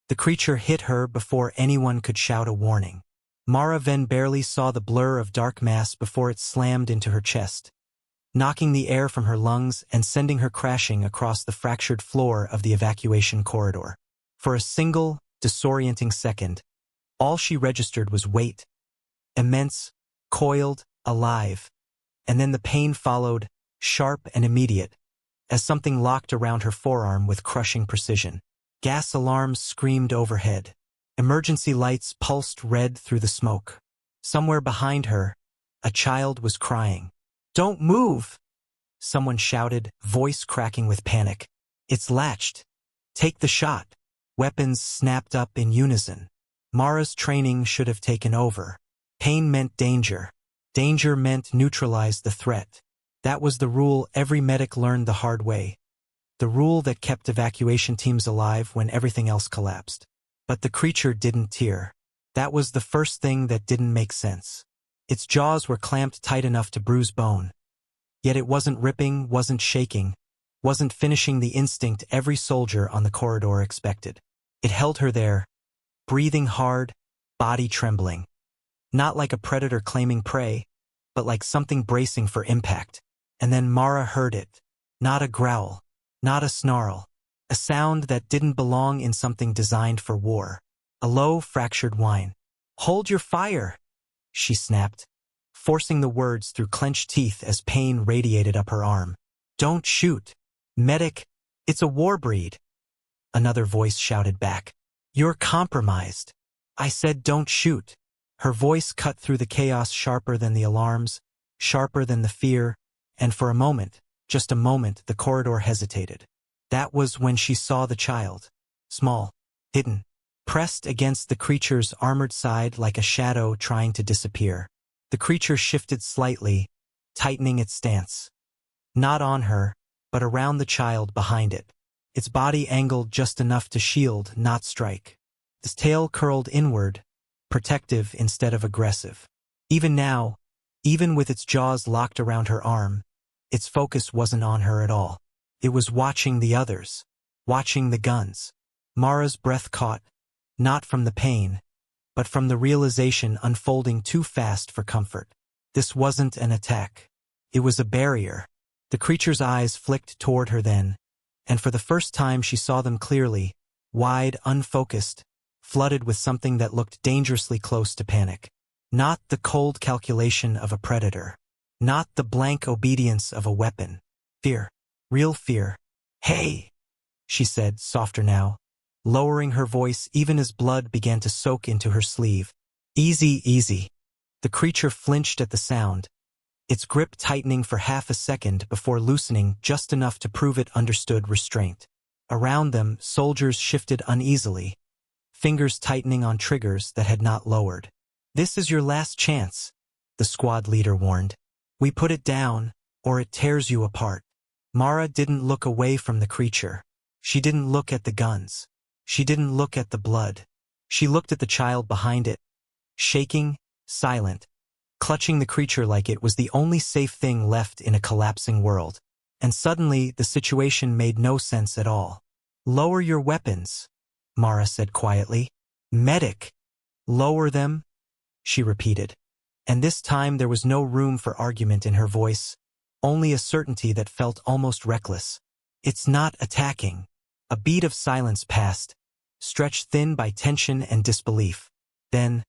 The creature hit her before anyone could shout a warning. Mara then barely saw the blur of dark mass before it slammed into her chest, knocking the air from her lungs and sending her crashing across the fractured floor of the evacuation corridor. For a single, disorienting second, all she registered was weight. Immense, coiled, alive. And then the pain followed, sharp and immediate, as something locked around her forearm with crushing precision. Gas alarms screamed overhead. Emergency lights pulsed red through the smoke. Somewhere behind her, a child was crying. "Don't move!" Someone shouted, voice cracking with panic. "It's latched. Take the shot." Weapons snapped up in unison. Mara's training should have taken over. Pain meant danger. Danger meant neutralize the threat. That was the rule every medic learned the hard way. The rule that kept evacuation teams alive when everything else collapsed. But the creature didn't tear. That was the first thing that didn't make sense. Its jaws were clamped tight enough to bruise bone. Yet it wasn't ripping, wasn't shaking, wasn't finishing the instinct every soldier on the corridor expected. It held her there, breathing hard, body trembling. Not like a predator claiming prey, but like something bracing for impact. And then Mara heard it. Not a growl, not a snarl. A sound that didn't belong in something designed for war. A low, fractured whine. "Hold your fire," she snapped, forcing the words through clenched teeth as pain radiated up her arm. "Don't shoot. Medic, it's a war breed." Another voice shouted back. "You're compromised. I said don't shoot." Her voice cut through the chaos sharper than the alarms, sharper than the fear, and for a moment, just a moment, the corridor hesitated. That was when she saw the child. Small, hidden, pressed against the creature's armored side like a shadow trying to disappear. The creature shifted slightly, tightening its stance. Not on her, but around the child behind it. Its body angled just enough to shield, not strike. Its tail curled inward, protective instead of aggressive. Even now, even with its jaws locked around her arm, its focus wasn't on her at all. It was watching the others, watching the guns. Mara's breath caught, not from the pain, but from the realization unfolding too fast for comfort. This wasn't an attack. It was a barrier. The creature's eyes flicked toward her then, and for the first time she saw them clearly, wide, unfocused, flooded with something that looked dangerously close to panic. Not the cold calculation of a predator. Not the blank obedience of a weapon. Fear. Real fear. "Hey," she said, softer now, lowering her voice even as blood began to soak into her sleeve. "Easy, easy." The creature flinched at the sound, its grip tightening for half a second before loosening just enough to prove it understood restraint. Around them, soldiers shifted uneasily, fingers tightening on triggers that had not lowered. "This is your last chance," the squad leader warned. "We put it down, or it tears you apart." Mara didn't look away from the creature. She didn't look at the guns. She didn't look at the blood. She looked at the child behind it, shaking, silent, clutching the creature like it was the only safe thing left in a collapsing world. And suddenly, the situation made no sense at all. "Lower your weapons," Mara said quietly. "Medic, lower them," she repeated. And this time there was no room for argument in her voice, only a certainty that felt almost reckless. "It's not attacking." A beat of silence passed, stretched thin by tension and disbelief. Then,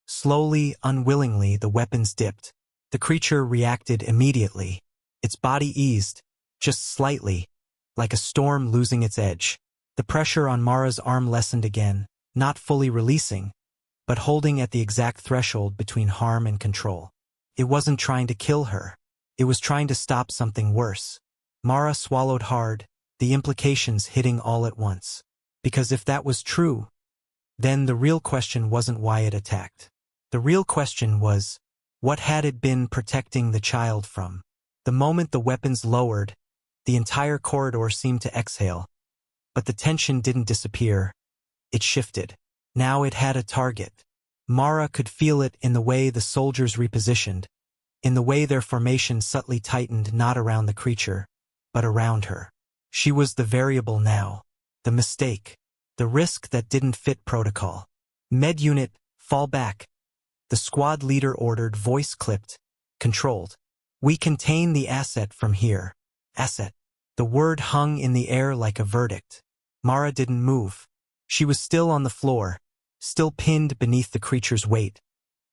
slowly, unwillingly, the weapons dipped. The creature reacted immediately. Its body eased, just slightly, like a storm losing its edge. The pressure on Mara's arm lessened again, not fully releasing, but holding at the exact threshold between harm and control. It wasn't trying to kill her. It was trying to stop something worse. Mara swallowed hard, the implications hitting all at once. Because if that was true, then the real question wasn't why it attacked. The real question was, what had it been protecting the child from? The moment the weapons lowered, the entire corridor seemed to exhale. But the tension didn't disappear. It shifted. Now it had a target. Mara could feel it in the way the soldiers repositioned, in the way their formation subtly tightened not around the creature, but around her. She was the variable now, the mistake, The risk that didn't fit protocol. Med unit, fall back. The squad leader ordered, voice clipped, controlled. We contain the asset from here. Asset. The word hung in the air like a verdict. Mara didn't move. She was still on the floor, still pinned beneath the creature's weight.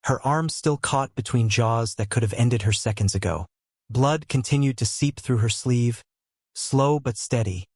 Her arms still caught between jaws that could have ended her seconds ago. Blood continued to seep through her sleeve, slow but steady.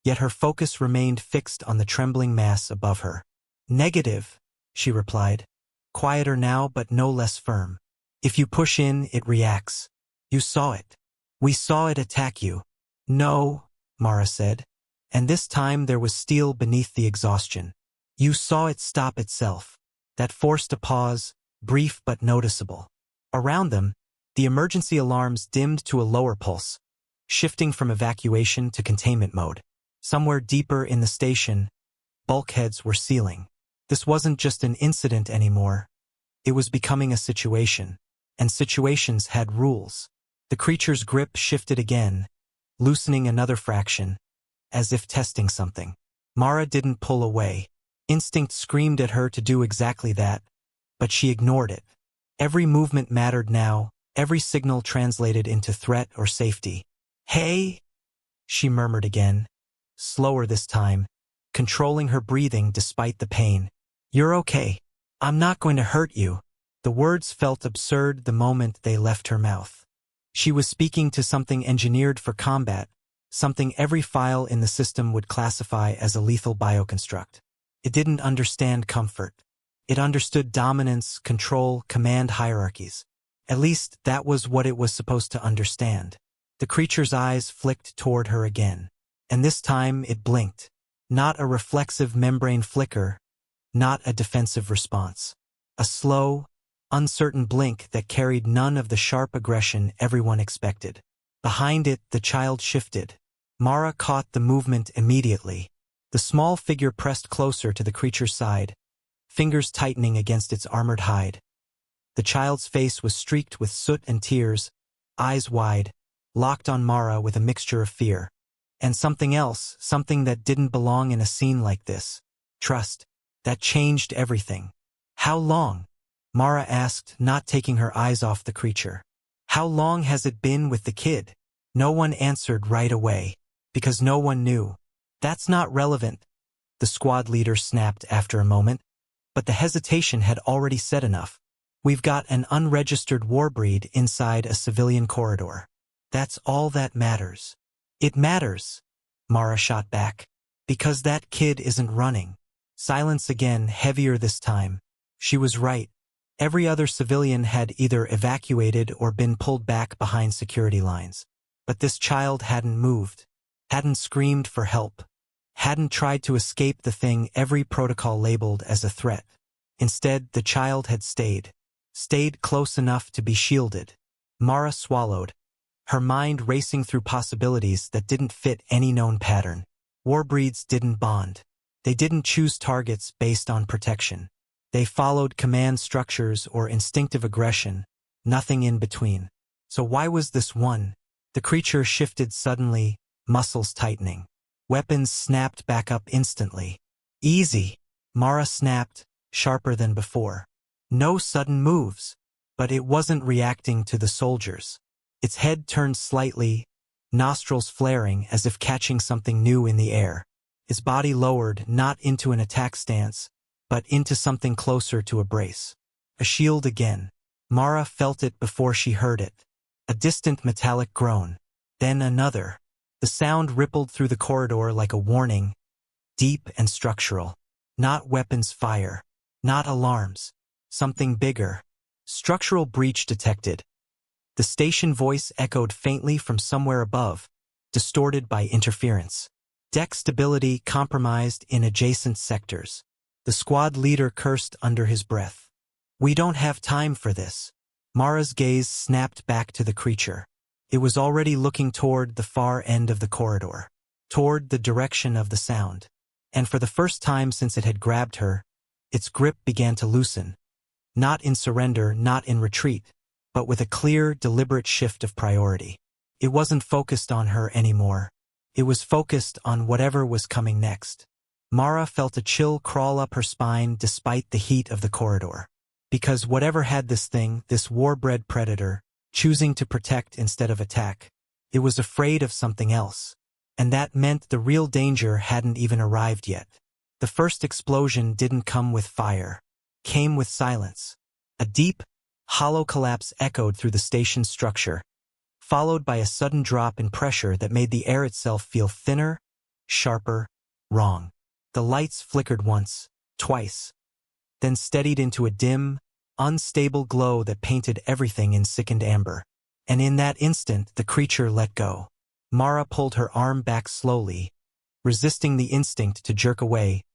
Yet her focus remained fixed on the trembling mass above her. Negative, she replied. Quieter now but no less firm. If you push in, it reacts. You saw it. We saw it attack you. No, Mara said. And this time there was steel beneath the exhaustion. You saw it stop itself. That forced a pause, brief but noticeable. Around them, the emergency alarms dimmed to a lower pulse, shifting from evacuation to containment mode. Somewhere deeper in the station, bulkheads were sealing. This wasn't just an incident anymore. It was becoming a situation, and situations had rules. The creature's grip shifted again, loosening another fraction, as if testing something. Mara didn't pull away. Instinct screamed at her to do exactly that, but she ignored it. Every movement mattered now, every signal translated into threat or safety. Hey, she murmured again, slower this time, controlling her breathing despite the pain. You're okay. I'm not going to hurt you. The words felt absurd the moment they left her mouth. She was speaking to something engineered for combat, something every file in the system would classify as a lethal bioconstruct. It didn't understand comfort. It understood dominance, control, command hierarchies. At least that was what it was supposed to understand. The creature's eyes flicked toward her again. And this time it blinked. Not a reflexive membrane flicker, not a defensive response. A slow, uncertain blink that carried none of the sharp aggression everyone expected. Behind it, the child shifted. Mara caught the movement immediately. The small figure pressed closer to the creature's side, fingers tightening against its armored hide. The child's face was streaked with soot and tears, eyes wide, locked on Mara with a mixture of fear. And something else, something that didn't belong in a scene like this. Trust. That changed everything. How long? Mara asked, not taking her eyes off the creature. How long has it been with the kid? No one answered right away, because no one knew. That's not relevant, the squad leader snapped after a moment. But the hesitation had already said enough. We've got an unregistered warbreed inside a civilian corridor. That's all that matters. It matters, Mara shot back, because that kid isn't running. Silence again, heavier this time. She was right. Every other civilian had either evacuated or been pulled back behind security lines. But this child hadn't moved, hadn't screamed for help, hadn't tried to escape the thing every protocol labeled as a threat. Instead, the child had stayed close enough to be shielded. Mara swallowed, her mind racing through possibilities that didn't fit any known pattern. Warbreeds didn't bond. They didn't choose targets based on protection. They followed command structures or instinctive aggression, nothing in between. So why was this one? The creature shifted suddenly, muscles tightening. Weapons snapped back up instantly. Easy, Mara snapped, sharper than before. No sudden moves. But it wasn't reacting to the soldiers. Its head turned slightly, nostrils flaring as if catching something new in the air. Its body lowered, not into an attack stance, but into something closer to a brace. A shield again. Mara felt it before she heard it. A distant metallic groan. Then another. The sound rippled through the corridor like a warning, deep and structural. Not weapons fire. Not alarms. Something bigger. Structural breach detected. The station voice echoed faintly from somewhere above, distorted by interference. Deck stability compromised in adjacent sectors. The squad leader cursed under his breath. We don't have time for this. Mara's gaze snapped back to the creature. It was already looking toward the far end of the corridor, toward the direction of the sound. And for the first time since it had grabbed her, its grip began to loosen. Not in surrender, not in retreat, but with a clear, deliberate shift of priority. It wasn't focused on her anymore. It was focused on whatever was coming next. Mara felt a chill crawl up her spine despite the heat of the corridor. Because whatever had this thing, this war-bred predator, choosing to protect instead of attack, it was afraid of something else. And that meant the real danger hadn't even arrived yet. The first explosion didn't come with fire. Came with silence. A deep, hollow collapse echoed through the station's structure, followed by a sudden drop in pressure that made the air itself feel thinner, sharper, wrong. The lights flickered once, twice, then steadied into a dim, unstable glow that painted everything in sickened amber. And in that instant, the creature let go. Mara pulled her arm back slowly, resisting the instinct to jerk away,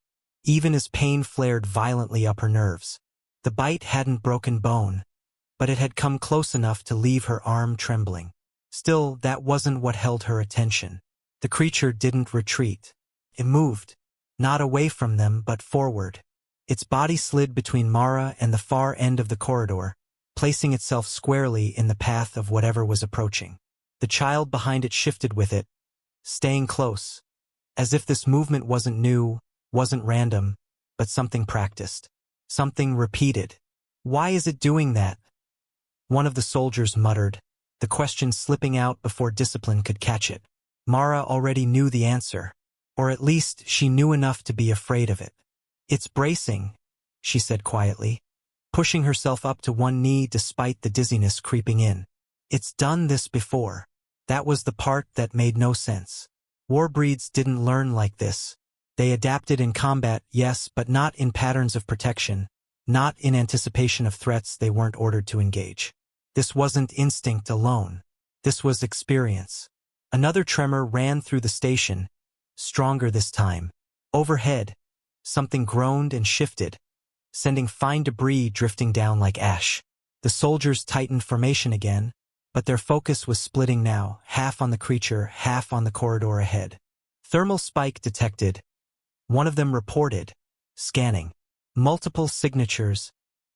even as pain flared violently up her nerves. The bite hadn't broken bone, but it had come close enough to leave her arm trembling. Still, that wasn't what held her attention. The creature didn't retreat. It moved, not away from them but forward. Its body slid between Mara and the far end of the corridor, placing itself squarely in the path of whatever was approaching. The child behind it shifted with it, staying close, as if this movement wasn't new, wasn't random, but something practiced, something repeated. "Why is it doing that?" one of the soldiers muttered, the question slipping out before discipline could catch it. Mara already knew the answer, or at least she knew enough to be afraid of it. "It's bracing," she said quietly, pushing herself up to one knee despite the dizziness creeping in. It's done this before. That was the part that made no sense. Warbreeds didn't learn like this. They adapted in combat, yes, but not in patterns of protection, not in anticipation of threats they weren't ordered to engage. This wasn't instinct alone. This was experience. Another tremor ran through the station, stronger this time. Overhead, something groaned and shifted, sending fine debris drifting down like ash. The soldiers tightened formation again, but their focus was splitting now, half on the creature, half on the corridor ahead. Thermal spike detected. One of them reported. Scanning. Multiple signatures.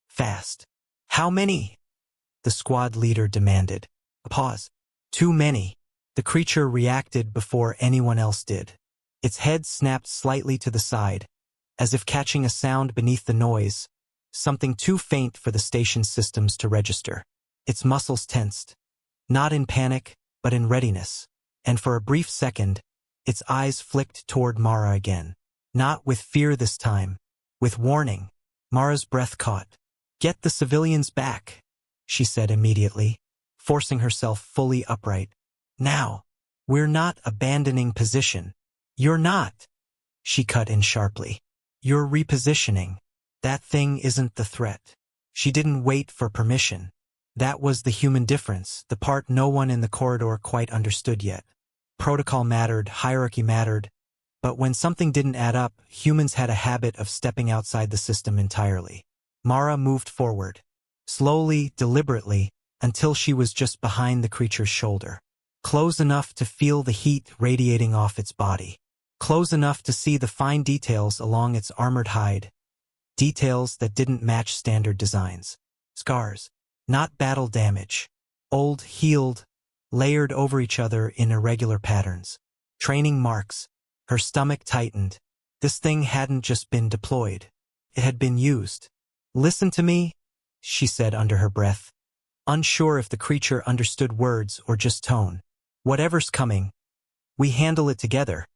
Fast. "How many?" the squad leader demanded. A pause. "Too many." The creature reacted before anyone else did. Its head snapped slightly to the side, as if catching a sound beneath the noise, something too faint for the station's systems to register. Its muscles tensed, not in panic, but in readiness, and for a brief second, its eyes flicked toward Mara again. Not with fear this time, with warning. Mara's breath caught. "Get the civilians back," she said immediately, forcing herself fully upright. "Now. We're not abandoning position." "You're not," she cut in sharply. "You're repositioning. That thing isn't the threat." She didn't wait for permission. That was the human difference, the part no one in the corridor quite understood yet. Protocol mattered, hierarchy mattered, but when something didn't add up, humans had a habit of stepping outside the system entirely. Mara moved forward, slowly, deliberately, until she was just behind the creature's shoulder. Close enough to feel the heat radiating off its body. Close enough to see the fine details along its armored hide. Details that didn't match standard designs. Scars. Not battle damage. Old, healed, layered over each other in irregular patterns. Training marks. Her stomach tightened. This thing hadn't just been deployed. It had been used. "Listen to me," she said under her breath, unsure if the creature understood words or just tone. "Whatever's coming, we handle it together.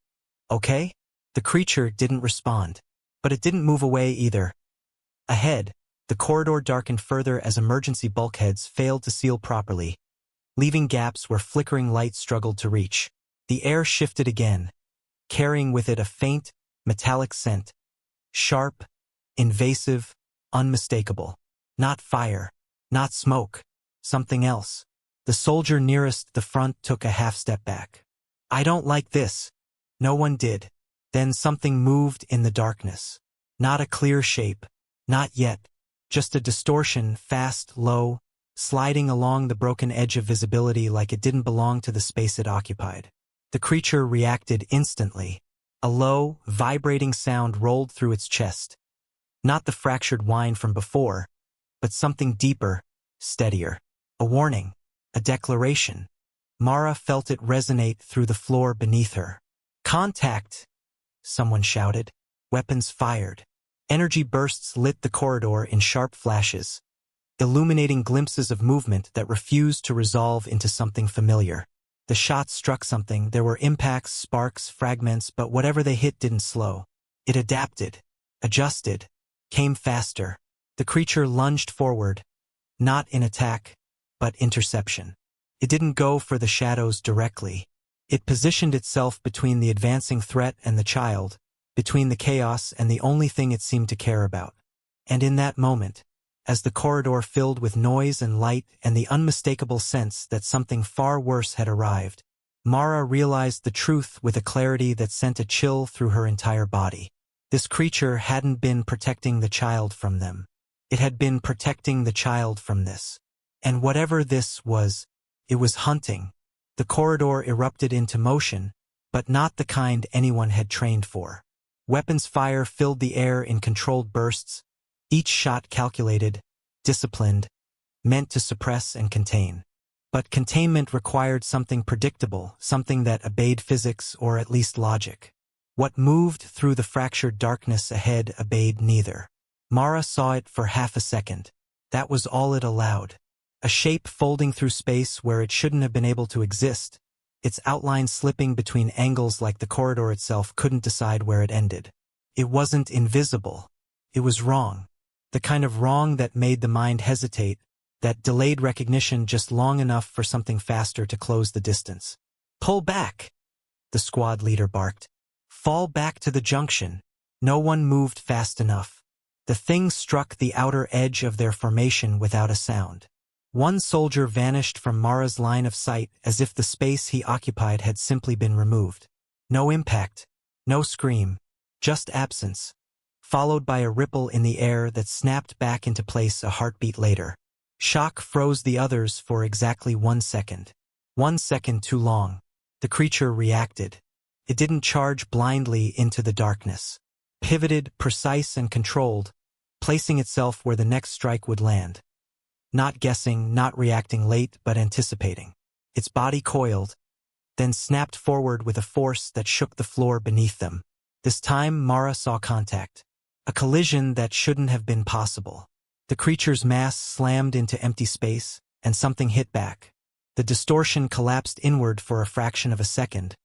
Okay?" The creature didn't respond, but it didn't move away either. Ahead, the corridor darkened further as emergency bulkheads failed to seal properly, leaving gaps where flickering light struggled to reach. The air shifted again, carrying with it a faint, metallic scent. Sharp, invasive, unmistakable. Not fire, not smoke, something else. The soldier nearest the front took a half step back. "I don't like this." No one did. Then something moved in the darkness. Not a clear shape. Not yet. Just a distortion, fast, low, sliding along the broken edge of visibility like it didn't belong to the space it occupied. The creature reacted instantly. A low, vibrating sound rolled through its chest. Not the fractured whine from before, but something deeper, steadier. A warning. A declaration. Mara felt it resonate through the floor beneath her. "Contact!" someone shouted. Weapons fired. Energy bursts lit the corridor in sharp flashes, illuminating glimpses of movement that refused to resolve into something familiar. The shots struck something. There were impacts, sparks, fragments, but whatever they hit didn't slow. It adapted, adjusted, came faster. The creature lunged forward, not in attack, but interception. It didn't go for the shadows directly. It positioned itself between the advancing threat and the child, between the chaos and the only thing it seemed to care about. And in that moment, as the corridor filled with noise and light and the unmistakable sense that something far worse had arrived, Mara realized the truth with a clarity that sent a chill through her entire body. This creature hadn't been protecting the child from them. It had been protecting the child from this. And whatever this was, it was hunting. The corridor erupted into motion, but not the kind anyone had trained for. Weapons fire filled the air in controlled bursts, each shot calculated, disciplined, meant to suppress and contain. But containment required something predictable, something that obeyed physics or at least logic. What moved through the fractured darkness ahead obeyed neither. Mara saw it for half a second. That was all it allowed. A shape folding through space where it shouldn't have been able to exist, its outline slipping between angles like the corridor itself couldn't decide where it ended. It wasn't invisible. It was wrong. The kind of wrong that made the mind hesitate, that delayed recognition just long enough for something faster to close the distance. "Pull back!" the squad leader barked. "Fall back to the junction." No one moved fast enough. The thing struck the outer edge of their formation without a sound. One soldier vanished from Mara's line of sight as if the space he occupied had simply been removed. No impact, no scream, just absence, followed by a ripple in the air that snapped back into place a heartbeat later. Shock froze the others for exactly 1 second. 1 second too long. The creature reacted. It didn't charge blindly into the darkness. Pivoted, precise and controlled, placing itself where the next strike would land. Not guessing, not reacting late, but anticipating. Its body coiled, then snapped forward with a force that shook the floor beneath them. This time Mara saw contact. A collision that shouldn't have been possible. The creature's mass slammed into empty space, and something hit back. The distortion collapsed inward for a fraction of a second,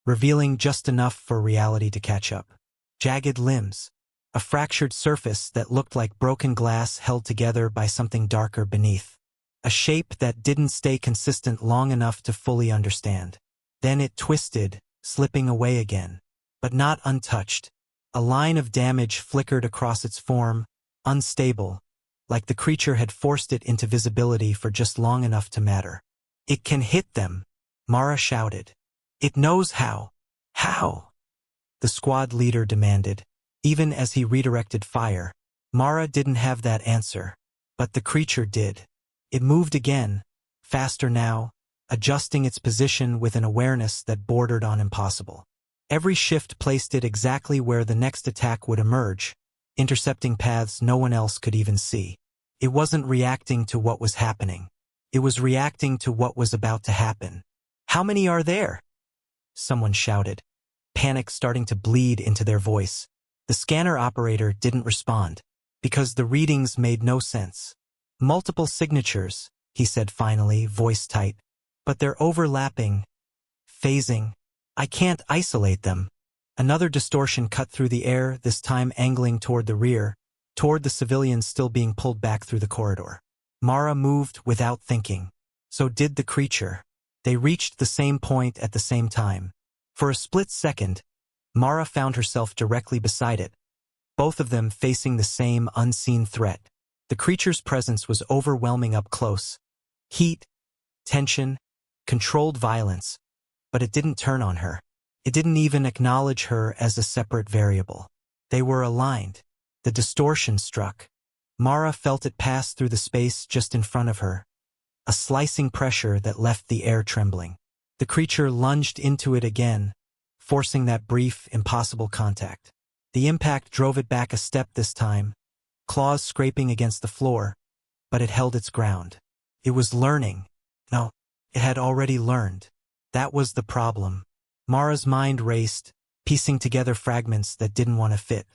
revealing just enough for reality to catch up. Jagged limbs. A fractured surface that looked like broken glass held together by something darker beneath. A shape that didn't stay consistent long enough to fully understand. Then it twisted, slipping away again. But not untouched. A line of damage flickered across its form, unstable, like the creature had forced it into visibility for just long enough to matter. "It can hit them," Mara shouted. "It knows how." "How?" the squad leader demanded. Even as he redirected fire, Mara didn't have that answer. But the creature did. It moved again, faster now, adjusting its position with an awareness that bordered on impossible. Every shift placed it exactly where the next attack would emerge, intercepting paths no one else could even see. It wasn't reacting to what was happening. It was reacting to what was about to happen. "How many are there?" someone shouted, panic starting to bleed into their voice. The scanner operator didn't respond, because the readings made no sense. "Multiple signatures," he said finally, voice tight. "But they're overlapping, phasing. I can't isolate them." Another distortion cut through the air, this time angling toward the rear, toward the civilians still being pulled back through the corridor. Mara moved without thinking. So did the creature. They reached the same point at the same time. For a split second, Mara found herself directly beside it, both of them facing the same unseen threat. The creature's presence was overwhelming up close. Heat, tension, controlled violence. But it didn't turn on her. It didn't even acknowledge her as a separate variable. They were aligned. The distortion struck. Mara felt it pass through the space just in front of her, a slicing pressure that left the air trembling. The creature lunged into it again, forcing that brief, impossible contact. The impact drove it back a step this time, claws scraping against the floor, but it held its ground. It was learning. No, it had already learned. That was the problem. Mara's mind raced, piecing together fragments that didn't want to fit.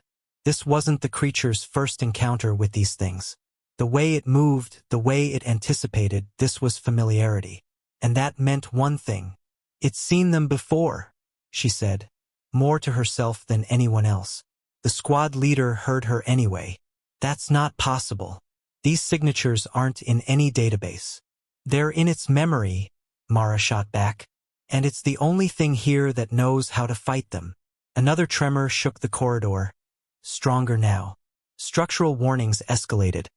This wasn't the creature's first encounter with these things. The way it moved, the way it anticipated, this was familiarity. And that meant one thing. It's seen them before, she said, more to herself than anyone else. The squad leader heard her anyway. That's not possible. These signatures aren't in any database. They're in its memory, Mara shot back. And it's the only thing here that knows how to fight them. Another tremor shook the corridor. Stronger now. Structural warnings escalated.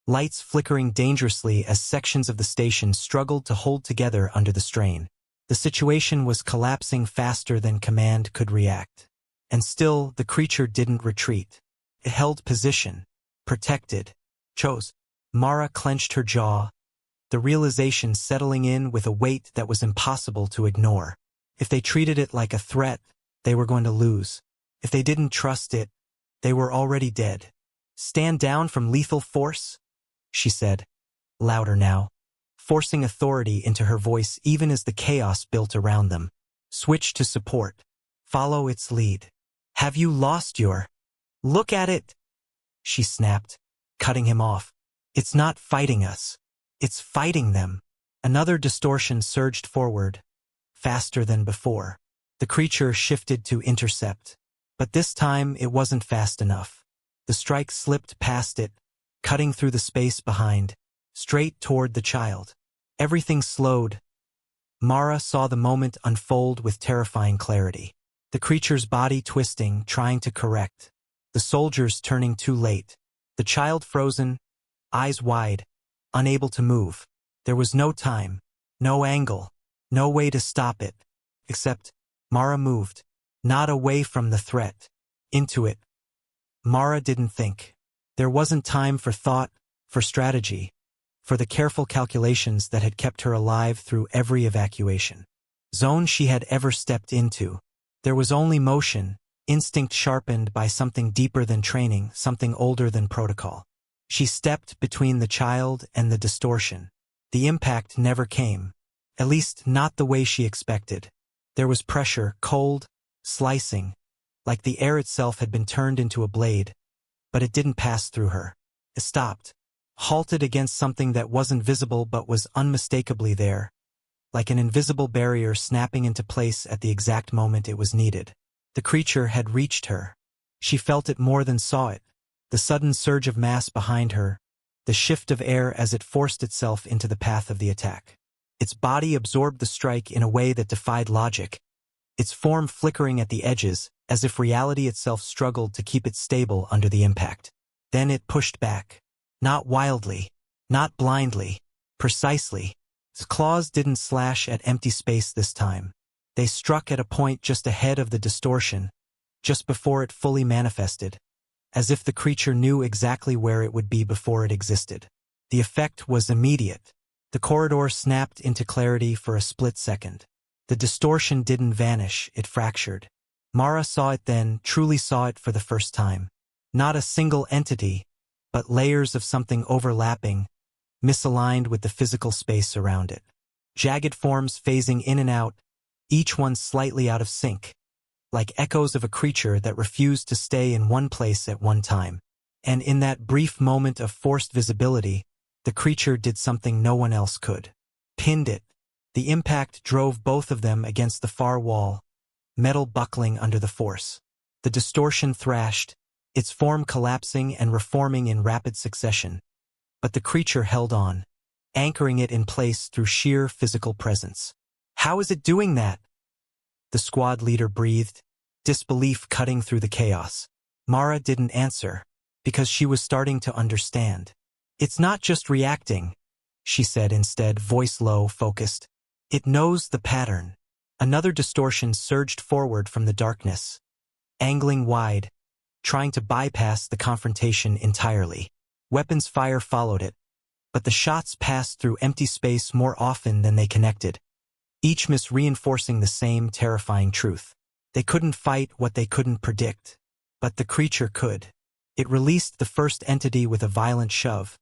Lights flickering dangerously as sections of the station struggled to hold together under the strain. The situation was collapsing faster than command could react. And still, the creature didn't retreat. It held position. Protected. Chose. Mara clenched her jaw, the realization settling in with a weight that was impossible to ignore. If they treated it like a threat, they were going to lose. If they didn't trust it, they were already dead. Stand down from lethal force? She said, louder now, forcing authority into her voice even as the chaos built around them. Switch to support. Follow its lead. Have you lost your... Look at it! She snapped, cutting him off. It's not fighting us. It's fighting them. Another distortion surged forward, faster than before. The creature shifted to intercept. But this time it wasn't fast enough. The strike slipped past it, cutting through the space behind, straight toward the child. Everything slowed. Mara saw the moment unfold with terrifying clarity. The creature's body twisting, trying to correct. The soldiers turning too late. The child frozen, eyes wide, unable to move. There was no time, no angle, no way to stop it. Except, Mara moved. Not away from the threat. Into it. Mara didn't think. There wasn't time for thought, for strategy, for the careful calculations that had kept her alive through every evacuation zone she had ever stepped into. There was only motion, instinct sharpened by something deeper than training, something older than protocol. She stepped between the child and the distortion. The impact never came, at least not the way she expected. There was pressure, cold, slicing, like the air itself had been turned into a blade, but it didn't pass through her. It stopped, halted against something that wasn't visible but was unmistakably there, like an invisible barrier snapping into place at the exact moment it was needed. The creature had reached her. She felt it more than saw it, the sudden surge of mass behind her, the shift of air as it forced itself into the path of the attack. Its body absorbed the strike in a way that defied logic, its form flickering at the edges, as if reality itself struggled to keep it stable under the impact. Then it pushed back. Not wildly, not blindly, precisely. Its claws didn't slash at empty space this time. They struck at a point just ahead of the distortion, just before it fully manifested, as if the creature knew exactly where it would be before it existed. The effect was immediate. The corridor snapped into clarity for a split second. The distortion didn't vanish, it fractured. Mara saw it then, truly saw it for the first time. Not a single entity, but layers of something overlapping, misaligned with the physical space around it. Jagged forms phasing in and out, each one slightly out of sync, like echoes of a creature that refused to stay in one place at one time. And in that brief moment of forced visibility, the creature did something no one else could. Pinned it. The impact drove both of them against the far wall, metal buckling under the force. The distortion thrashed, its form collapsing and reforming in rapid succession. But the creature held on, anchoring it in place through sheer physical presence. How is it doing that? The squad leader breathed, disbelief cutting through the chaos. Mara didn't answer, because she was starting to understand. It's not just reacting, she said instead, voice low, focused. It knows the pattern. Another distortion surged forward from the darkness, angling wide, trying to bypass the confrontation entirely. Weapons fire followed it, but the shots passed through empty space more often than they connected, each miss reinforcing the same terrifying truth. They couldn't fight what they couldn't predict, but the creature could. It released the first entity with a violent shove,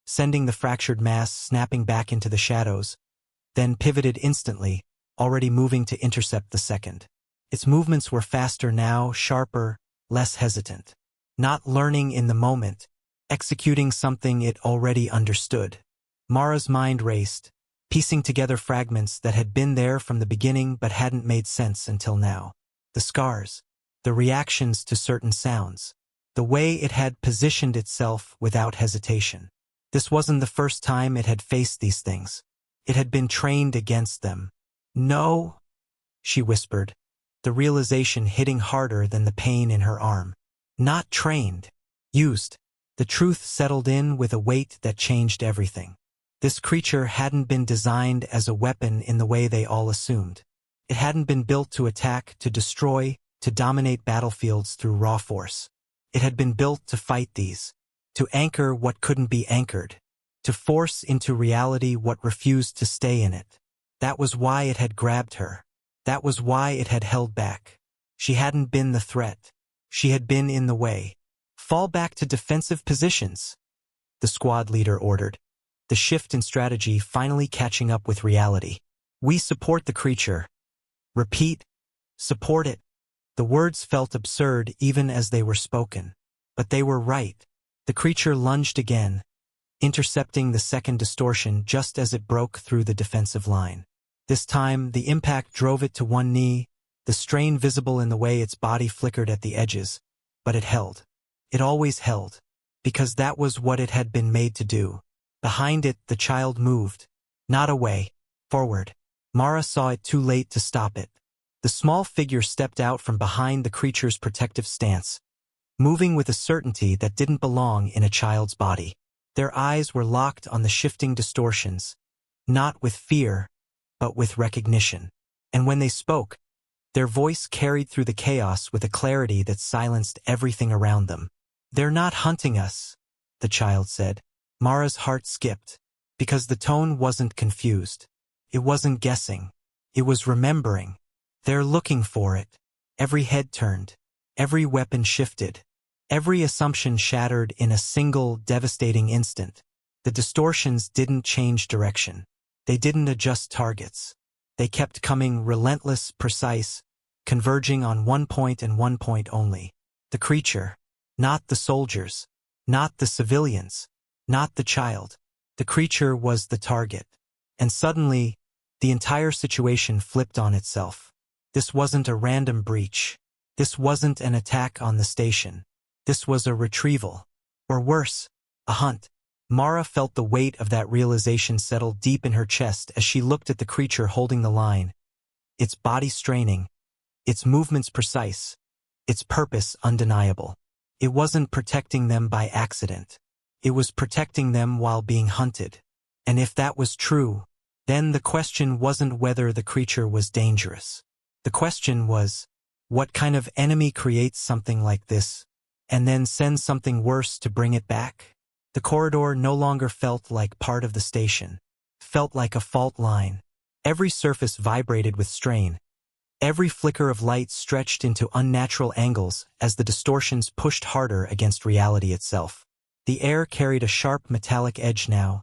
sending the fractured mass snapping back into the shadows, then pivoted instantly, already moving to intercept the second. Its movements were faster now, sharper, less hesitant. Not learning in the moment, executing something it already understood. Mara's mind raced, piecing together fragments that had been there from the beginning but hadn't made sense until now. The scars, the reactions to certain sounds, the way it had positioned itself without hesitation. This wasn't the first time it had faced these things. It had been trained against them. "No," she whispered, the realization hitting harder than the pain in her arm. Not trained. Used. The truth settled in with a weight that changed everything. This creature hadn't been designed as a weapon in the way they all assumed. It hadn't been built to attack, to destroy, to dominate battlefields through raw force. It had been built to fight these, to anchor what couldn't be anchored, to force into reality what refused to stay in it. That was why it had grabbed her. That was why it had held back. She hadn't been the threat. She had been in the way. "Fall back to defensive positions," the squad leader ordered, the shift in strategy finally catching up with reality. "We support the creature." Repeat, support it. The words felt absurd even as they were spoken. But they were right. The creature lunged again, intercepting the second distortion just as it broke through the defensive line. This time, the impact drove it to one knee, the strain visible in the way its body flickered at the edges, but it held. It always held, because that was what it had been made to do. Behind it, the child moved. Not away. Forward. Mara saw it too late to stop it. The small figure stepped out from behind the creature's protective stance, moving with a certainty that didn't belong in a child's body. Their eyes were locked on the shifting distortions, not with fear, but with recognition. And when they spoke, their voice carried through the chaos with a clarity that silenced everything around them. "They're not hunting us," the child said. Mara's heart skipped, because the tone wasn't confused. It wasn't guessing. It was remembering. "They're looking for it." Every head turned. Every weapon shifted. Every assumption shattered in a single, devastating instant. The distortions didn't change direction. They didn't adjust targets. They kept coming, relentless, precise, converging on one point and one point only. The creature. Not the soldiers. Not the civilians. Not the child. The creature was the target. And suddenly, the entire situation flipped on itself. This wasn't a random breach. This wasn't an attack on the station. This was a retrieval. Or worse, a hunt. Mara felt the weight of that realization settle deep in her chest as she looked at the creature holding the line, its body straining, its movements precise, its purpose undeniable. It wasn't protecting them by accident. It was protecting them while being hunted. And if that was true, then the question wasn't whether the creature was dangerous. The question was, what kind of enemy creates something like this, and then sends something worse to bring it back? The corridor no longer felt like part of the station. Felt like a fault line. Every surface vibrated with strain. Every flicker of light stretched into unnatural angles as the distortions pushed harder against reality itself. The air carried a sharp metallic edge now,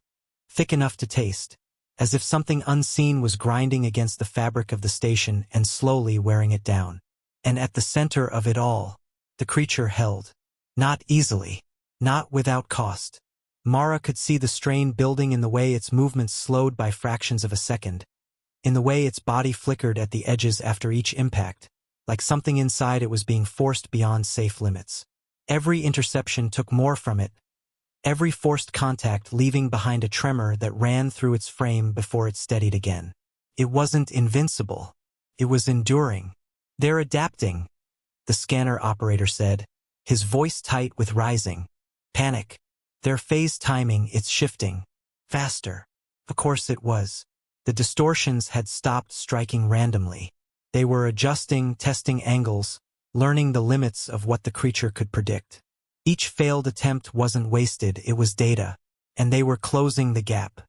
thick enough to taste, as if something unseen was grinding against the fabric of the station and slowly wearing it down. And at the center of it all, the creature held. Not easily. Not without cost. Mara could see the strain building in the way its movements slowed by fractions of a second, in the way its body flickered at the edges after each impact, like something inside it was being forced beyond safe limits. Every interception took more from it, every forced contact leaving behind a tremor that ran through its frame before it steadied again. It wasn't invincible. It was enduring. "They're adapting," the scanner operator said, his voice tight with rising panic. "Their phase timing, it's shifting. Faster." Of course it was. The distortions had stopped striking randomly. They were adjusting, testing angles, learning the limits of what the creature could predict. Each failed attempt wasn't wasted, it was data, and they were closing the gap.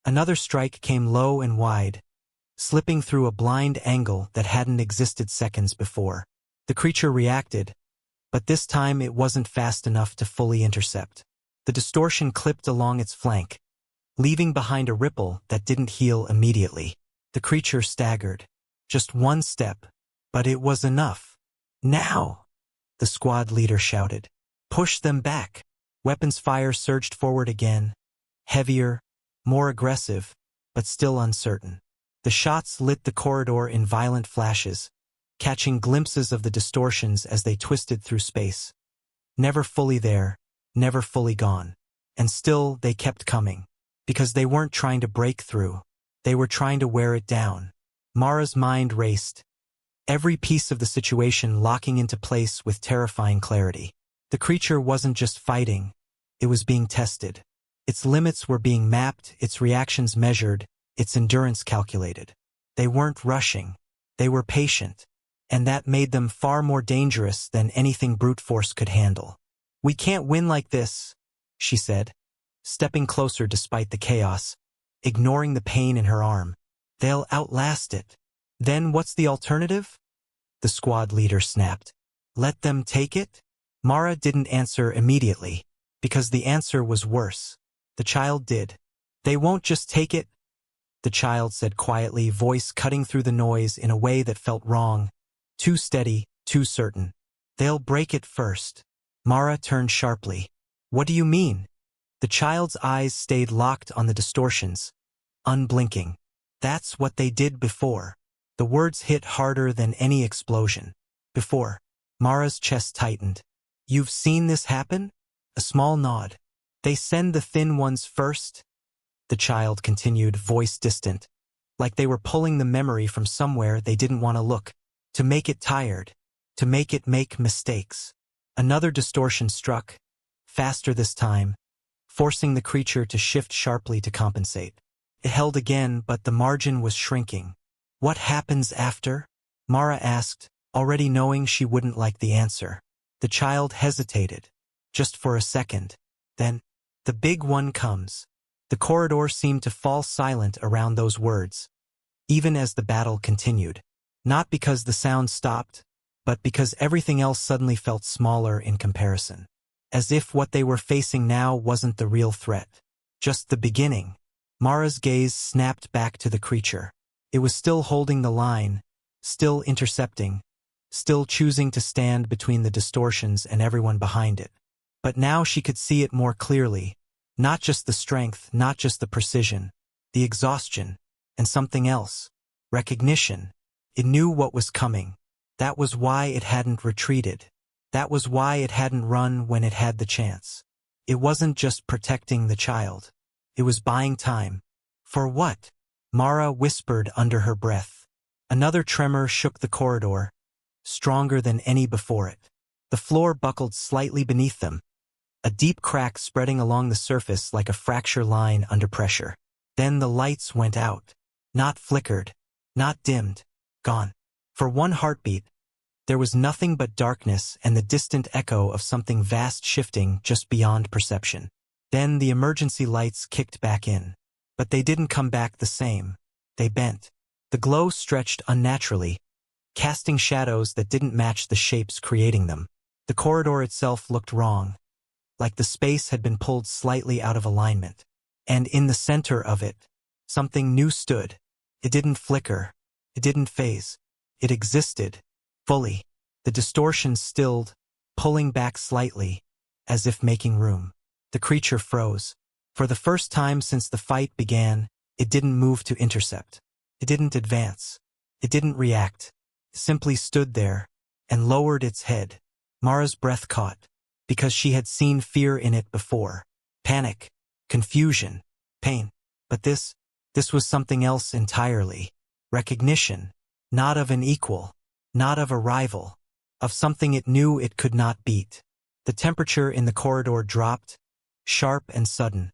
Another strike came low and wide, slipping through a blind angle that hadn't existed seconds before. The creature reacted, but this time it wasn't fast enough to fully intercept. The distortion clipped along its flank, leaving behind a ripple that didn't heal immediately. The creature staggered. Just one step, But it was enough. Now, the squad leader shouted. Push them back. Weapons fire surged forward again, heavier, more aggressive, but still uncertain. The shots lit the corridor in violent flashes, catching glimpses of the distortions as they twisted through space. Never fully there, never fully gone. And still they kept coming. Because they weren't trying to break through. They were trying to wear it down. Mara's mind raced, every piece of the situation locking into place with terrifying clarity. The creature wasn't just fighting, it was being tested. Its limits were being mapped, its reactions measured, its endurance calculated. They weren't rushing, they were patient, and that made them far more dangerous than anything brute force could handle. We can't win like this, she said, stepping closer despite the chaos, ignoring the pain in her arm. They'll outlast it. Then what's the alternative? The squad leader snapped. Let them take it? Mara didn't answer immediately, because the answer was worse. The child did. They won't just take it, the child said quietly, voice cutting through the noise in a way that felt wrong, too steady, too certain. They'll break it first. Mara turned sharply. What do you mean? The child's eyes stayed locked on the distortions, unblinking. That's what they did before. The words hit harder than any explosion. Before. Mara's chest tightened. You've seen this happen? A small nod. They send the thin ones first? The child continued, voice distant, like they were pulling the memory from somewhere they didn't want to look, to make it tired, to make it make mistakes. Another distortion struck, faster this time, forcing the creature to shift sharply to compensate. It held again, but the margin was shrinking. What happens after? Mara asked, already knowing she wouldn't like the answer. The child hesitated, just for a second. Then, the big one comes. The corridor seemed to fall silent around those words, even as the battle continued. Not because the sound stopped, but because everything else suddenly felt smaller in comparison. As if what they were facing now wasn't the real threat. Just the beginning. Mara's gaze snapped back to the creature. It was still holding the line, still intercepting, still choosing to stand between the distortions and everyone behind it. But now she could see it more clearly. Not just the strength, not just the precision, the exhaustion, and something else. Recognition. It knew what was coming. That was why it hadn't retreated. That was why it hadn't run when it had the chance. It wasn't just protecting the child. It was buying time. For what? Mara whispered under her breath. Another tremor shook the corridor, stronger than any before it. The floor buckled slightly beneath them, a deep crack spreading along the surface like a fracture line under pressure. Then the lights went out. Not flickered, not dimmed, gone. For one heartbeat, there was nothing but darkness and the distant echo of something vast shifting just beyond perception. Then the emergency lights kicked back in. But they didn't come back the same. They bent. The glow stretched unnaturally, casting shadows that didn't match the shapes creating them. The corridor itself looked wrong, like the space had been pulled slightly out of alignment. And in the center of it, something new stood. It didn't flicker. It didn't phase. It existed, fully. The distortions stilled, pulling back slightly, as if making room. The creature froze. For the first time since the fight began, it didn't move to intercept. It didn't advance. It didn't react. It simply stood there and lowered its head. Mara's breath caught, because she had seen fear in it before. Panic, confusion, pain. But this was something else entirely. Recognition, not of an equal, not of a rival, of something it knew it could not beat. The temperature in the corridor dropped, sharp and sudden,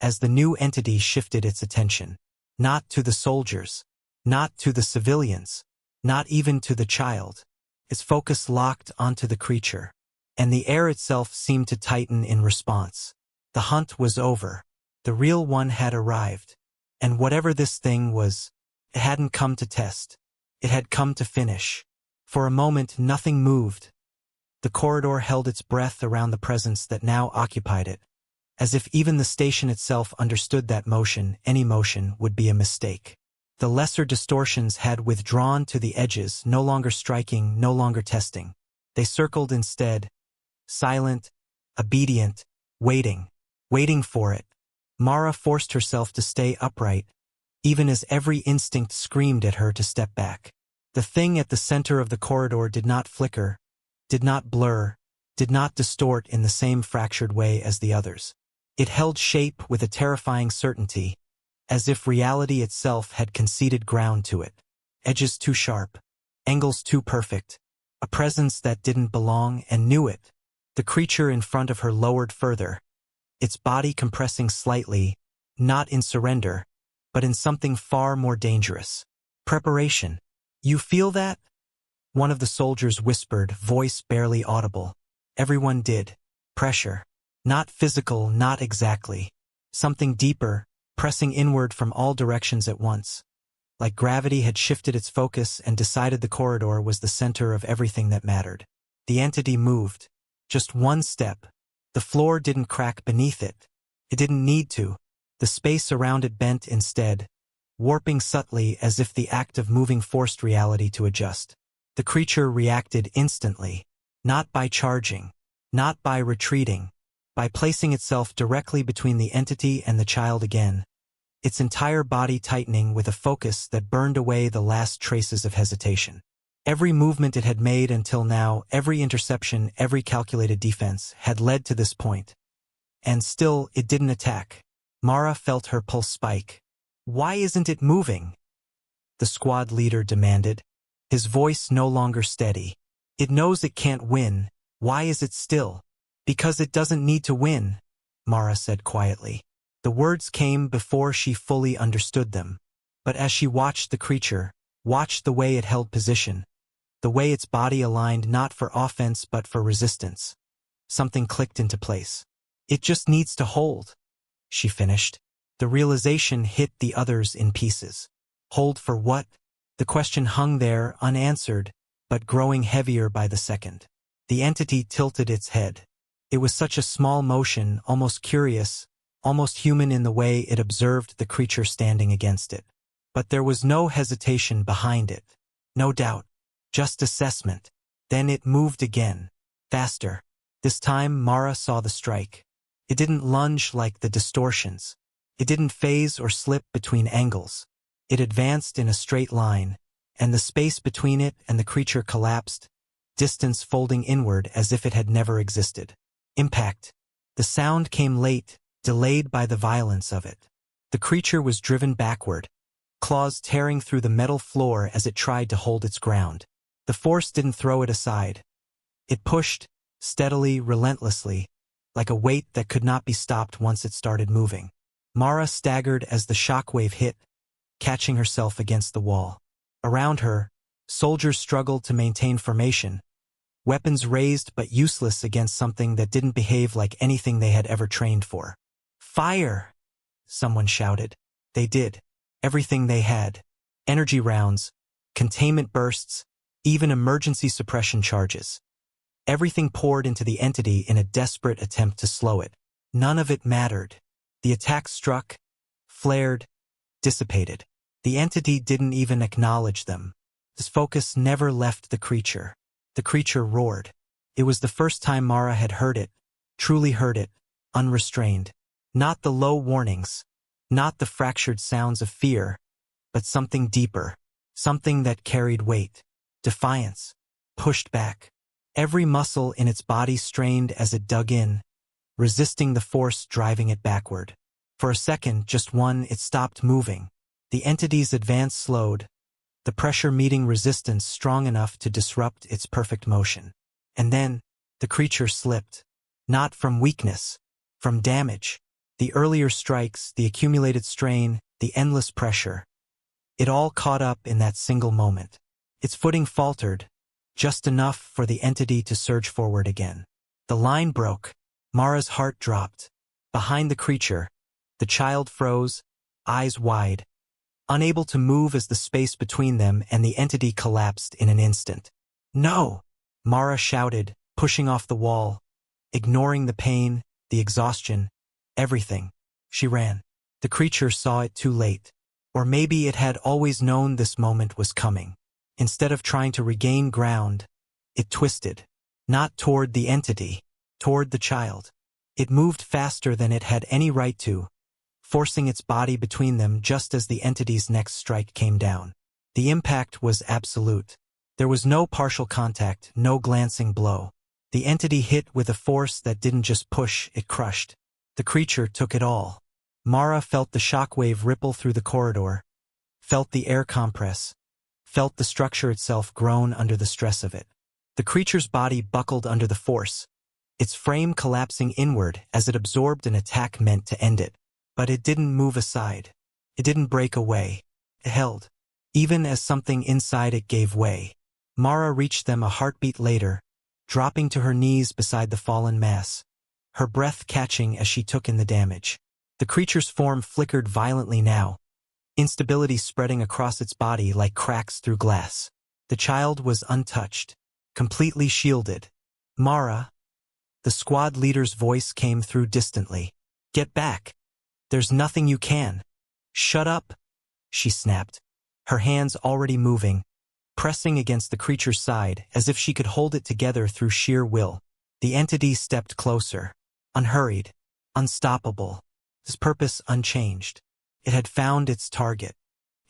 as the new entity shifted its attention. Not to the soldiers, not to the civilians, not even to the child. Its focus locked onto the creature, and the air itself seemed to tighten in response. The hunt was over. The real one had arrived. And whatever this thing was, it hadn't come to test. It had come to finish. For a moment, nothing moved. The corridor held its breath around the presence that now occupied it, as if even the station itself understood that motion, any motion, would be a mistake. The lesser distortions had withdrawn to the edges, no longer striking, no longer testing. They circled instead, silent, obedient, waiting for it. Mara forced herself to stay upright, even as every instinct screamed at her to step back. The thing at the center of the corridor did not flicker, did not blur, did not distort in the same fractured way as the others. It held shape with a terrifying certainty, as if reality itself had conceded ground to it. Edges too sharp, angles too perfect, a presence that didn't belong and knew it. The creature in front of her lowered further, its body compressing slightly, not in surrender, but in something far more dangerous. Preparation. "You feel that?" One of the soldiers whispered, voice barely audible. Everyone did. Pressure. Not physical, not exactly. Something deeper, pressing inward from all directions at once. Like gravity had shifted its focus and decided the corridor was the center of everything that mattered. The entity moved. Just one step. The floor didn't crack beneath it. It didn't need to. The space around it bent instead, warping subtly as if the act of moving forced reality to adjust. The creature reacted instantly, not by charging, not by retreating, by placing itself directly between the entity and the child again, its entire body tightening with a focus that burned away the last traces of hesitation. Every movement it had made until now, every interception, every calculated defense, had led to this point. And still, it didn't attack. Mara felt her pulse spike. "Why isn't it moving?" the squad leader demanded, his voice no longer steady. "It knows it can't win. Why is it still?" "Because it doesn't need to win," Mara said quietly. The words came before she fully understood them. But as she watched the creature, watched the way it held position, the way its body aligned not for offense but for resistance, something clicked into place. "It just needs to hold," she finished. The realization hit the others in pieces. Hold for what? The question hung there, unanswered, but growing heavier by the second. The entity tilted its head. It was such a small motion, almost curious, almost human in the way it observed the creature standing against it. But there was no hesitation behind it. No doubt. Just assessment. Then it moved again. Faster. This time Mara saw the strike. It didn't lunge like the distortions. It didn't phase or slip between angles. It advanced in a straight line, and the space between it and the creature collapsed, distance folding inward as if it had never existed. Impact. The sound came late, delayed by the violence of it. The creature was driven backward, claws tearing through the metal floor as it tried to hold its ground. The force didn't throw it aside. It pushed, steadily, relentlessly, like a weight that could not be stopped once it started moving. Mara staggered as the shockwave hit, catching herself against the wall. Around her, soldiers struggled to maintain formation, weapons raised but useless against something that didn't behave like anything they had ever trained for. "Fire!" someone shouted. They did. Everything they had. Energy rounds, containment bursts, even emergency suppression charges. Everything poured into the entity in a desperate attempt to slow it. None of it mattered. The attack struck, flared, dissipated. The entity didn't even acknowledge them. His focus never left the creature. The creature roared. It was the first time Mara had heard it, truly heard it, unrestrained. Not the low warnings, not the fractured sounds of fear, but something deeper, something that carried weight. Defiance. Pushed back. Every muscle in its body strained as it dug in, resisting the force driving it backward. For a second, just one, it stopped moving. The entity's advance slowed, the pressure meeting resistance strong enough to disrupt its perfect motion. And then, the creature slipped. Not from weakness, from damage. The earlier strikes, the accumulated strain, the endless pressure. It all caught up in that single moment. Its footing faltered, just enough for the entity to surge forward again. The line broke. Mara's heart dropped. Behind the creature, the child froze, eyes wide, unable to move as the space between them and the entity collapsed in an instant. "No!" Mara shouted, pushing off the wall, ignoring the pain, the exhaustion, everything. She ran. The creature saw it too late. Or maybe it had always known this moment was coming. Instead of trying to regain ground, it twisted. Not toward the entity, toward the child. It moved faster than it had any right to, forcing its body between them just as the entity's next strike came down. The impact was absolute. There was no partial contact, no glancing blow. The entity hit with a force that didn't just push, it crushed. The creature took it all. Mara felt the shockwave ripple through the corridor, felt the air compress, felt the structure itself groan under the stress of it. The creature's body buckled under the force, its frame collapsing inward as it absorbed an attack meant to end it. But it didn't move aside. It didn't break away. It held. Even as something inside it gave way. Mara reached them a heartbeat later, dropping to her knees beside the fallen mass, her breath catching as she took in the damage. The creature's form flickered violently now, instability spreading across its body like cracks through glass. The child was untouched, completely shielded. Mara, the squad leader's voice came through distantly. Get back. There's nothing you can. Shut up, she snapped, her hands already moving, pressing against the creature's side as if she could hold it together through sheer will. The entity stepped closer, unhurried, unstoppable, its purpose unchanged. It had found its target.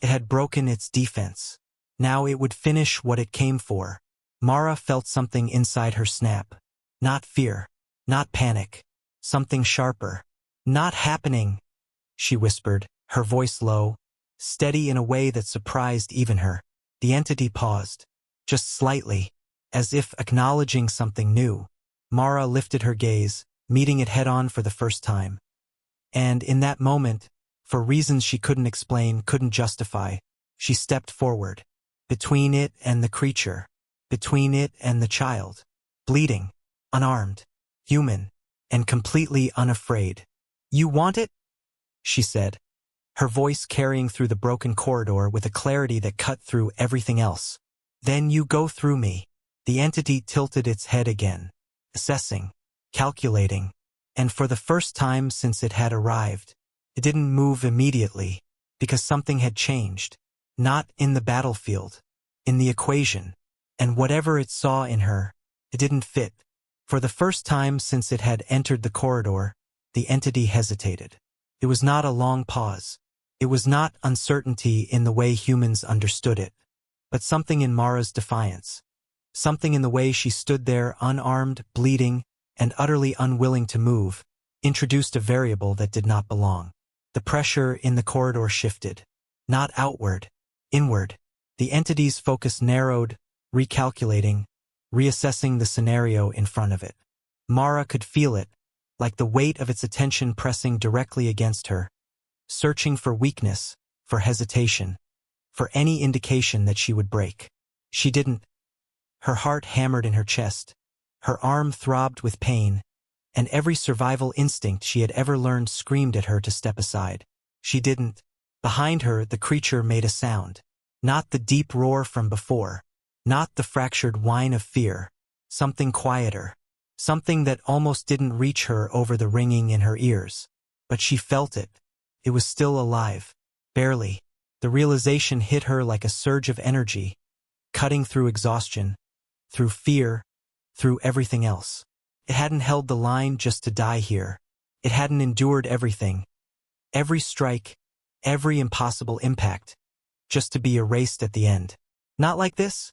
It had broken its defense. Now it would finish what it came for. Mara felt something inside her snap. Not fear, not panic, something sharper. Not happening, she whispered, her voice low, steady in a way that surprised even her. The entity paused, just slightly, as if acknowledging something new. Mara lifted her gaze, meeting it head-on for the first time. And in that moment, for reasons she couldn't explain, couldn't justify, she stepped forward. Between it and the creature. Between it and the child. Bleeding, unarmed, human, and completely unafraid. You want it? She said, her voice carrying through the broken corridor with a clarity that cut through everything else. Then you go through me. The entity tilted its head again, assessing, calculating, and for the first time since it had arrived, it didn't move immediately, because something had changed. Not in the battlefield, in the equation, and whatever it saw in her, it didn't fit. For the first time since it had entered the corridor, the entity hesitated. It was not a long pause. It was not uncertainty in the way humans understood it, but something in Mara's defiance. Something in the way she stood there unarmed, bleeding, and utterly unwilling to move, introduced a variable that did not belong. The pressure in the corridor shifted. Not outward, inward. The entity's focus narrowed, recalculating, reassessing the scenario in front of it. Mara could feel it, like the weight of its attention pressing directly against her, searching for weakness, for hesitation, for any indication that she would break. She didn't. Her heart hammered in her chest, her arm throbbed with pain, and every survival instinct she had ever learned screamed at her to step aside. She didn't. Behind her, the creature made a sound. Not the deep roar from before, not the fractured whine of fear, something quieter. Something that almost didn't reach her over the ringing in her ears. But she felt it. It was still alive. Barely. The realization hit her like a surge of energy, cutting through exhaustion, through fear, through everything else. It hadn't held the line just to die here. It hadn't endured everything. Every strike, every impossible impact, just to be erased at the end. Not like this?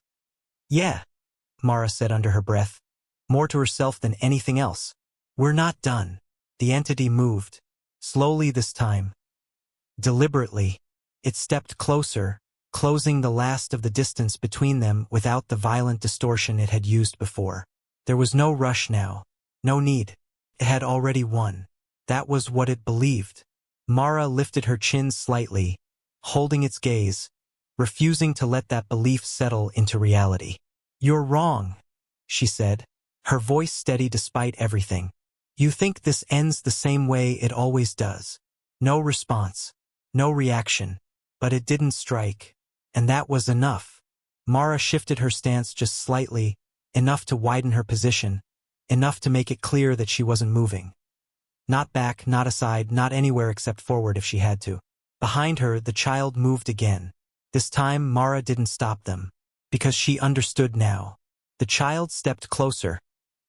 Yeah, Mara said under her breath, more to herself than anything else. We're not done. The entity moved. Slowly this time. Deliberately. It stepped closer, closing the last of the distance between them without the violent distortion it had used before. There was no rush now. No need. It had already won. That was what it believed. Mara lifted her chin slightly, holding its gaze, refusing to let that belief settle into reality. You're wrong, she said, her voice steady despite everything. You think this ends the same way it always does. No response. No reaction. But it didn't strike. And that was enough. Mara shifted her stance just slightly, enough to widen her position, enough to make it clear that she wasn't moving. Not back, not aside, not anywhere except forward if she had to. Behind her, the child moved again. This time, Mara didn't stop them, because she understood now. The child stepped closer,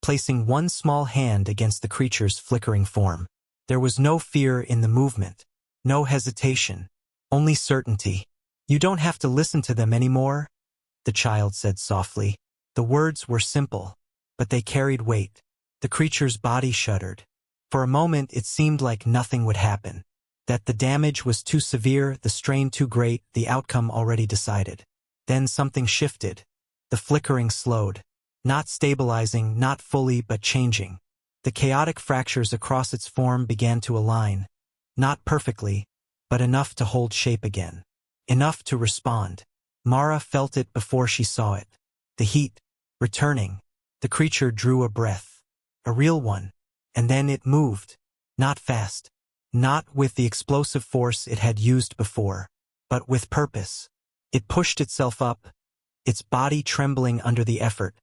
placing one small hand against the creature's flickering form. There was no fear in the movement, no hesitation, only certainty. "You don't have to listen to them anymore," the child said softly. The words were simple, but they carried weight. The creature's body shuddered. For a moment it seemed like nothing would happen, that the damage was too severe, the strain too great, the outcome already decided. Then something shifted. The flickering slowed, not stabilizing, not fully, but changing. The chaotic fractures across its form began to align, not perfectly, but enough to hold shape again. Enough to respond. Mara felt it before she saw it. The heat, returning. The creature drew a breath. A real one. And then it moved. Not fast. Not with the explosive force it had used before, but with purpose. It pushed itself up, its body trembling under the effort,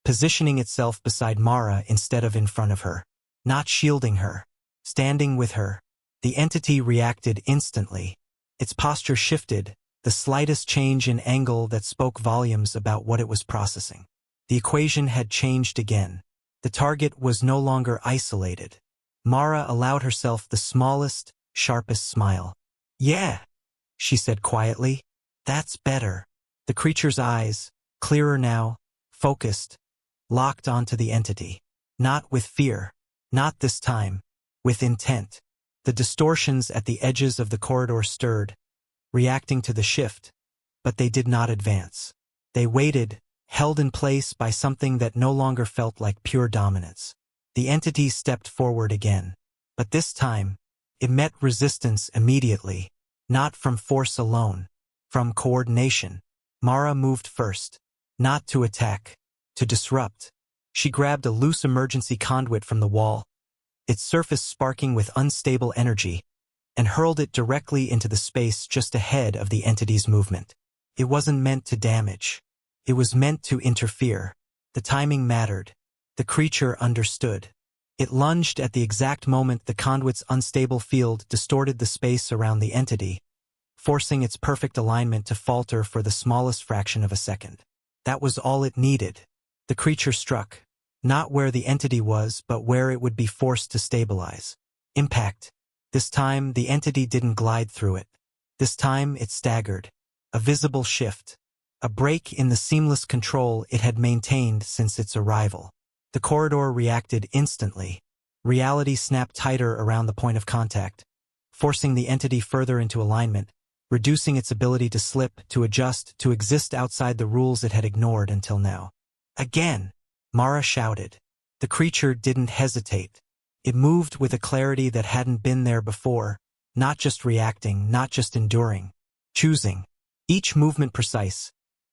positioning itself beside Mara instead of in front of her. Not shielding her. Standing with her. The entity reacted instantly. Its posture shifted, the slightest change in angle that spoke volumes about what it was processing. The equation had changed again. The target was no longer isolated. Mara allowed herself the smallest, sharpest smile. "Yeah," she said quietly. "That's better." The creature's eyes, clearer now, focused, locked onto the entity. Not with fear. Not this time. With intent. The distortions at the edges of the corridor stirred, reacting to the shift, but they did not advance. They waited, held in place by something that no longer felt like pure dominance. The entity stepped forward again. But this time, it met resistance immediately. Not from force alone. From coordination. Mara moved first. Not to attack. To disrupt. She grabbed a loose emergency conduit from the wall, its surface sparking with unstable energy, and hurled it directly into the space just ahead of the entity's movement. It wasn't meant to damage. It was meant to interfere. The timing mattered. The creature understood. It lunged at the exact moment the conduit's unstable field distorted the space around the entity, forcing its perfect alignment to falter for the smallest fraction of a second. That was all it needed. The creature struck, not where the entity was, but where it would be forced to stabilize. Impact. This time, the entity didn't glide through it. This time, it staggered. A visible shift. A break in the seamless control it had maintained since its arrival. The corridor reacted instantly. Reality snapped tighter around the point of contact, forcing the entity further into alignment, reducing its ability to slip, to adjust, to exist outside the rules it had ignored until now. "Again!" Mara shouted. The creature didn't hesitate. It moved with a clarity that hadn't been there before, not just reacting, not just enduring. Choosing. Each movement precise.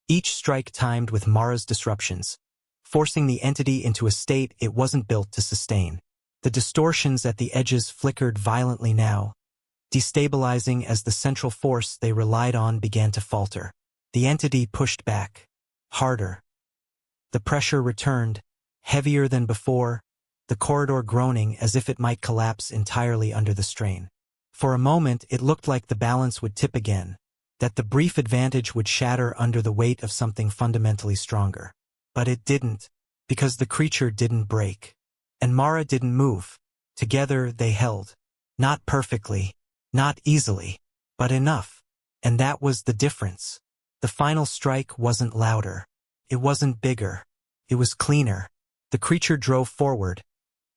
Each strike timed with Mara's disruptions, forcing the entity into a state it wasn't built to sustain. The distortions at the edges flickered violently now, destabilizing as the central force they relied on began to falter. The entity pushed back. Harder. The pressure returned, heavier than before, the corridor groaning as if it might collapse entirely under the strain. For a moment it looked like the balance would tip again, that the brief advantage would shatter under the weight of something fundamentally stronger. But it didn't, because the creature didn't break. And Mara didn't move. Together they held. Not perfectly, not easily, but enough. And that was the difference. The final strike wasn't louder. It wasn't bigger. It was cleaner. The creature drove forward,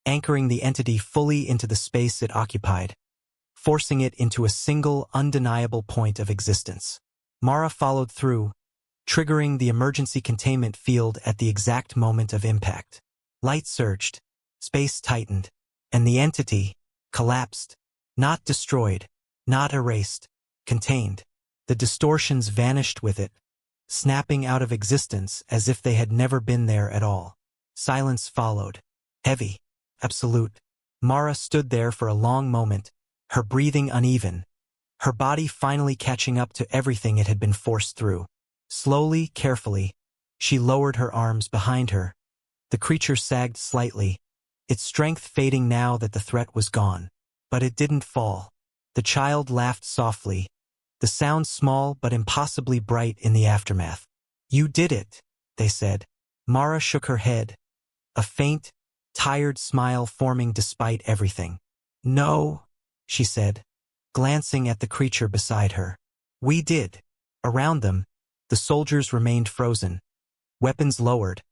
anchoring the entity fully into the space it occupied, forcing it into a single, undeniable point of existence. Mara followed through, triggering the emergency containment field at the exact moment of impact. Light surged, space tightened, and the entity collapsed. Not destroyed, not erased, contained. The distortions vanished with it, snapping out of existence as if they had never been there at all. Silence followed. Heavy. Absolute. Mara stood there for a long moment, her breathing uneven, her body finally catching up to everything it had been forced through. Slowly, carefully, she lowered her arms behind her. The creature sagged slightly, its strength fading now that the threat was gone. But it didn't fall. The child laughed softly, the sound small but impossibly bright in the aftermath. You did it, they said. Mara shook her head, a faint, tired smile forming despite everything. No, she said, glancing at the creature beside her. We did. Around them, the soldiers remained frozen, weapons lowered,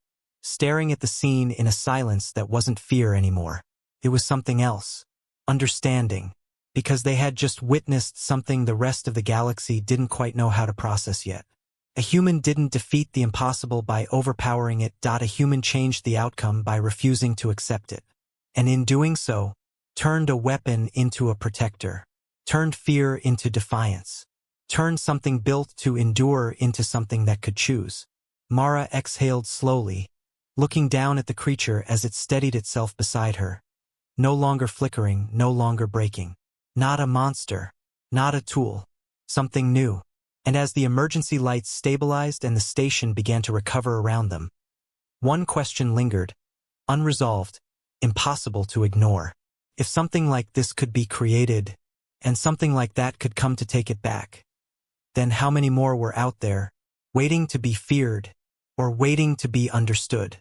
staring at the scene in a silence that wasn't fear anymore. It was something else. Understanding. Because they had just witnessed something the rest of the galaxy didn't quite know how to process yet. A human didn't defeat the impossible by overpowering it. A human changed the outcome by refusing to accept it. And in doing so, turned a weapon into a protector, turned fear into defiance, turned something built to endure into something that could choose. Mara exhaled slowly, looking down at the creature as it steadied itself beside her. No longer flickering, no longer breaking. Not a monster, not a tool, something new. And as the emergency lights stabilized and the station began to recover around them, one question lingered, unresolved, impossible to ignore. If something like this could be created, and something like that could come to take it back, then how many more were out there, waiting to be feared, or waiting to be understood?